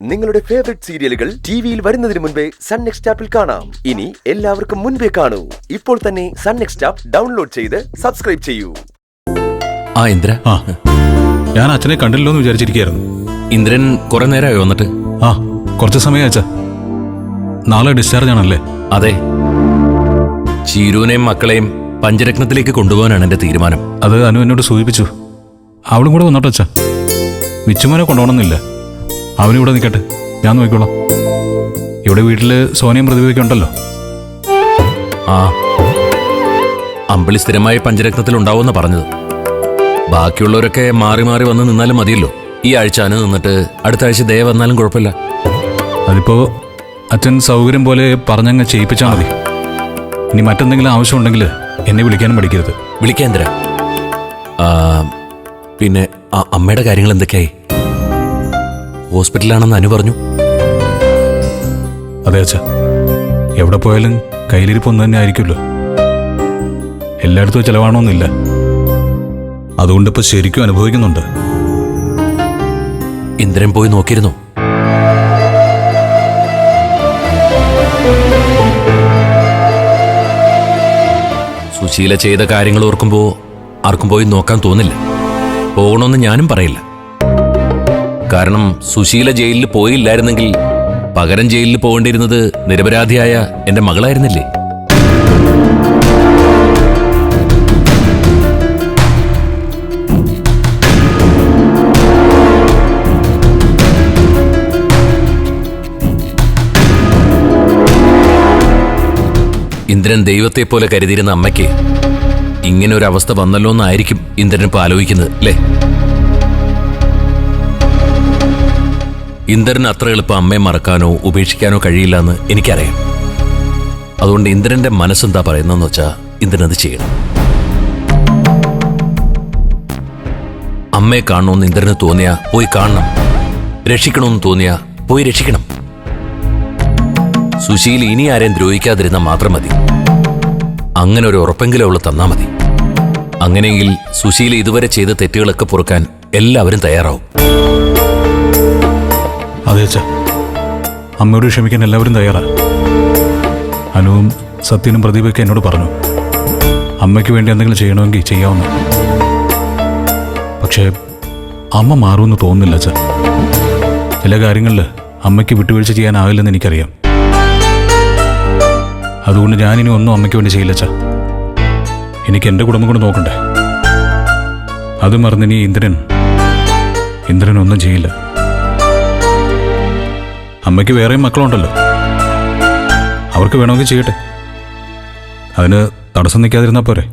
നിങ്ങളുടെ ഫേവറേറ്റ് സീരിയലുകൾ ടിവിയിൽ വരുന്നതിന് മുൻപേ സൺ നെക്സ്റ്റ് ആപ്പിൽ കാണാം. ഇനി എല്ലാവർക്കും മുൻപേ കാണൂ. ഇപ്പോൾ തന്നെ സൺ നെക്സ്റ്റ് ആപ്പ് ഡൗൺലോഡ് ചെയ്ത് സബ്സ്ക്രൈബ് ചെയ്യൂ. ഇന്ദ്ര, ഞാൻ അച്ഛനെ കണ്ടില്ലോ എന്ന് വിചാരിച്ചിരിക്കുകയായിരുന്നു. ഇന്ദ്രൻ കുറെ നേരമായി വന്നിട്ട്? കുറച്ച് സമയം അച്ഛാ. നാളെ ഡിസ്ചാർജ് ആണല്ലേ? അതെ. ചീരുവിനെയും മക്കളെയും പഞ്ചരത്നത്തിലേക്ക് കൊണ്ടുപോകാനാണ് എന്റെ തീരുമാനം. അത് അനു എന്നോട് സൂചിപ്പിച്ചു. അവളും കൂടെ വന്നോട്ടെ അച്ഛാ. വിച്ചുമോനെ കൊണ്ടുപോകണമെന്നില്ല. അവനിവിടെ നിൽക്കട്ടെ, ഞാൻ നോക്കിക്കോളാം. ഇവിടെ വീട്ടില് സോനയും പ്രതിഭയൊക്കെ ഉണ്ടല്ലോ. അമ്പിളി സ്ഥിരമായി പഞ്ചരത്നത്തിൽ ഉണ്ടാവുമെന്ന് പറഞ്ഞത്. ബാക്കിയുള്ളവരൊക്കെ മാറി മാറി വന്ന് നിന്നാലും മതിയല്ലോ. ഈ ആഴ്ച അനു നിന്നിട്ട് അടുത്ത ആഴ്ച ദയ വന്നാലും കുഴപ്പമില്ല. അതിപ്പോ അച്ഛൻ സൗകര്യം പോലെ പറഞ്ഞങ്ങ് ചെയ്യിപ്പിച്ചാൽ മതി. ഇനി മറ്റെന്തെങ്കിലും ആവശ്യമുണ്ടെങ്കിൽ എന്നെ വിളിക്കാനും പഠിക്കരുത്. വിളിക്കാൻ ഇന്ദ്ര. പിന്നെ അമ്മയുടെ കാര്യങ്ങൾ എന്തൊക്കെയായി? ഹോസ്പിറ്റലാണെന്ന് അനു പറഞ്ഞു. അതെ അച്ഛാ, എവിടെ പോയാലും കയ്യിലിരിപ്പ് ഒന്ന് തന്നെ ആയിരിക്കുമല്ലോ. എല്ലായിടത്തും ചെലവാണോന്നില്ല. അതുകൊണ്ടിപ്പോ ശരിക്കും അനുഭവിക്കുന്നുണ്ട്. ഇന്ദ്രൻ പോയി നോക്കിയിരുന്നോ? സുശീല ചെയ്ത കാര്യങ്ങൾ ഓർക്കുമ്പോ ആർക്കും പോയി നോക്കാൻ തോന്നില്ല. പോകണമെന്ന് ഞാനും പറയില്ല. കാരണം സുശീല ജയിലിൽ പോയില്ലായിരുന്നെങ്കിൽ പകരം ജയിലിൽ പോകേണ്ടിയിരുന്നത് നിരപരാധിയായ എന്റെ മകളായിരുന്നില്ലേ? ഇന്ദ്രൻ ദൈവത്തെ പോലെ കരുതിയിരുന്ന അമ്മയ്ക്ക് ഇങ്ങനെ ഒരു അവസ്ഥ വന്നല്ലോ എന്നായിരിക്കും ഇന്ദ്രൻ ഇപ്പൊ ആലോചിക്കുന്നത്, അല്ലേ? ഇന്ദ്രന് അത്ര എളുപ്പം അമ്മയെ മറക്കാനോ ഉപേക്ഷിക്കാനോ കഴിയില്ല എന്ന് എനിക്കറിയാം. അതുകൊണ്ട് ഇന്ദ്രന്റെ മനസ്സെന്താ പറയുന്നതെന്ന് വെച്ചാൽ ഇന്ദ്രൻ അത് ചെയ്യണം. അമ്മയെ കാണണമെന്ന് ഇന്ദ്രന് തോന്നിയാ പോയി കാണണം. രക്ഷിക്കണമെന്ന് തോന്നിയാ പോയി രക്ഷിക്കണം. സുശീൽ ഇനി ആരെയും ദ്രോഹിക്കാതിരുന്നാൽ മാത്രം മതി. അങ്ങനെ ഒരു ഉറപ്പെങ്കിലും അവള് തന്നാ മതി. അങ്ങനെയെങ്കിൽ സുശീല ഇതുവരെ ചെയ്ത തെറ്റുകളൊക്കെ പൊറുക്കാൻ എല്ലാവരും തയ്യാറാവും. അതെ അച്ഛാ, അമ്മയോട് ക്ഷമിക്കാൻ എല്ലാവരും തയ്യാറാ. അനുവും സത്യനും പ്രദീപൊക്കെ എന്നോട് പറഞ്ഞു അമ്മയ്ക്ക് വേണ്ടി എന്തെങ്കിലും ചെയ്യണമെങ്കിൽ ചെയ്യാവുന്ന. പക്ഷേ അമ്മ മാറുമെന്ന് തോന്നുന്നില്ല അച്ഛാ. ചില കാര്യങ്ങളിൽ അമ്മയ്ക്ക് വിട്ടുവീഴ്ച ചെയ്യാനാവില്ലെന്ന് എനിക്കറിയാം. അതുകൊണ്ട് ഞാനിനി ഒന്നും അമ്മയ്ക്ക് വേണ്ടി ചെയ്യില്ല അച്ഛാ. എനിക്ക് എൻ്റെ കുടുംബം കൂടെ നോക്കണ്ടേ. അത് മറന്നിനി ഇന്ദ്രൻ ഒന്നും ചെയ്യില്ല. അമ്മയ്ക്ക് വേറെയും മക്കളുണ്ടല്ലോ, അവർക്ക് വേണമെങ്കിൽ ചെയ്യട്ടെ. അതിന് തടസ്സം നിൽക്കാതിരുന്നാ പോരെ?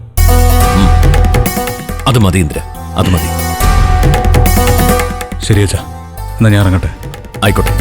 അത് മതി ഇന്ദ്ര, അത് മതി. ശരി അച്ഛാ, എന്നാ ഞാൻ ഇറങ്ങട്ടെ. ആയിക്കോട്ടെ.